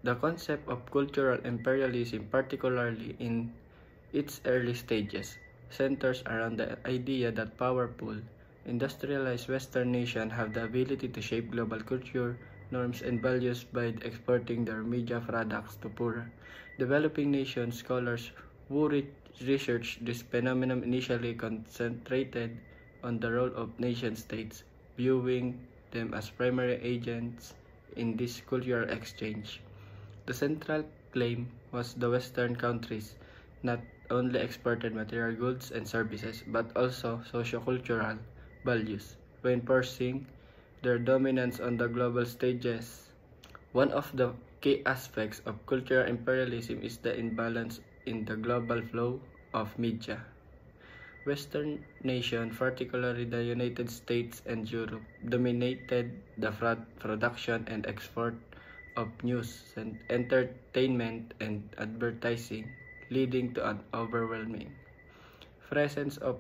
The concept of cultural imperialism, particularly in its early stages, centers around the idea that powerful, industrialized Western nations have the ability to shape global culture, norms, and values by exporting their media products to poorer, developing nations. Scholars who researched this phenomenon initially concentrated on the role of nation-states, viewing them as primary agents in this cultural exchange. The central claim was the Western countries not only exported material goods and services, but also sociocultural values, reinforcing their dominance on the global stages. One of the key aspects of cultural imperialism is the imbalance in the global flow of media. Western nations, particularly the United States and Europe, dominated the production and export of news, and entertainment, and advertising, leading to an overwhelming presence of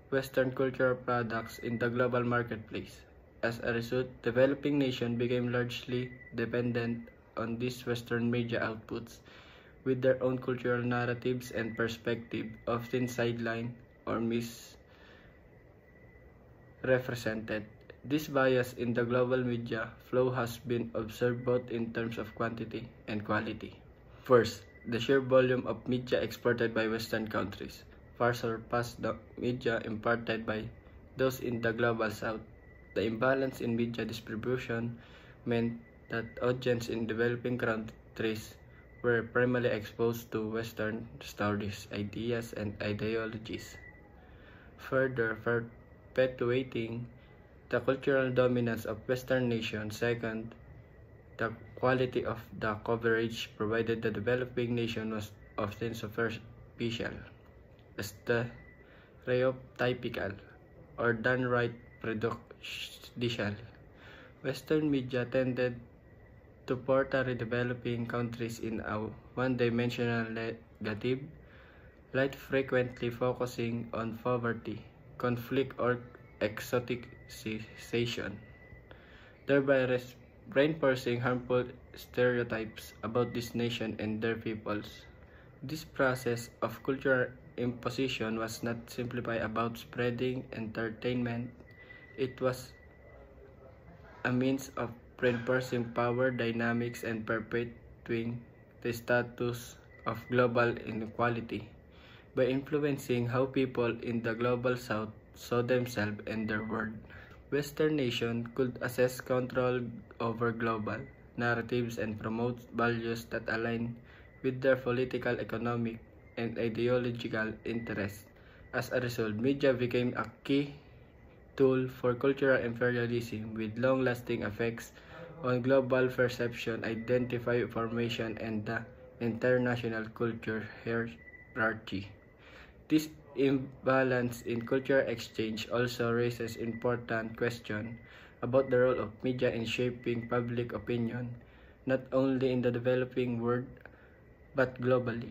Western cultural products in the global marketplace. As a result, developing nations became largely dependent on these Western media outputs, with their own cultural narratives and perspectives often sidelined or misrepresented. This bias in the global media flow has been observed both in terms of quantity and quality. First, the sheer volume of media exported by Western countries far surpassed the media imparted by those in the global South. The imbalance in media distribution meant that audiences in developing countries were primarily exposed to Western stories, ideas, and ideologies, further perpetuating the cultural dominance of Western nations. Second, the quality of the coverage provided the developing nation was often superficial, stereotypical, or downright prejudicial. Western media tended to portray developing countries in a one-dimensional negative light, frequently focusing on poverty, conflict, or exoticization, thereby reinforcing harmful stereotypes about this nation and their peoples. This process of cultural imposition was not simply about spreading entertainment. It was a means of reinforcing power dynamics and perpetuating the status of global inequality by influencing how people in the global South saw themselves and their world. Western nations could assess control over global narratives and promote values that align with their political, economic, and ideological interests. As a result, media became a key tool for cultural imperialism with long-lasting effects on global perception, identity formation, and the international culture hierarchy. This imbalance in cultural exchange also raises important questions about the role of media in shaping public opinion, not only in the developing world but globally.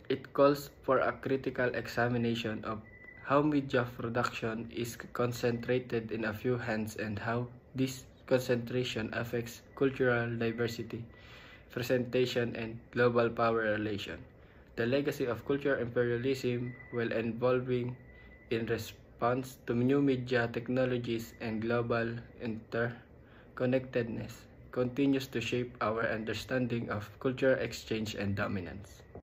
It calls for a critical examination of how media production is concentrated in a few hands and how this concentration affects cultural diversity, presentation, and global power relations. The legacy of cultural imperialism, while evolving in response to new media technologies and global interconnectedness, continues to shape our understanding of cultural exchange and dominance.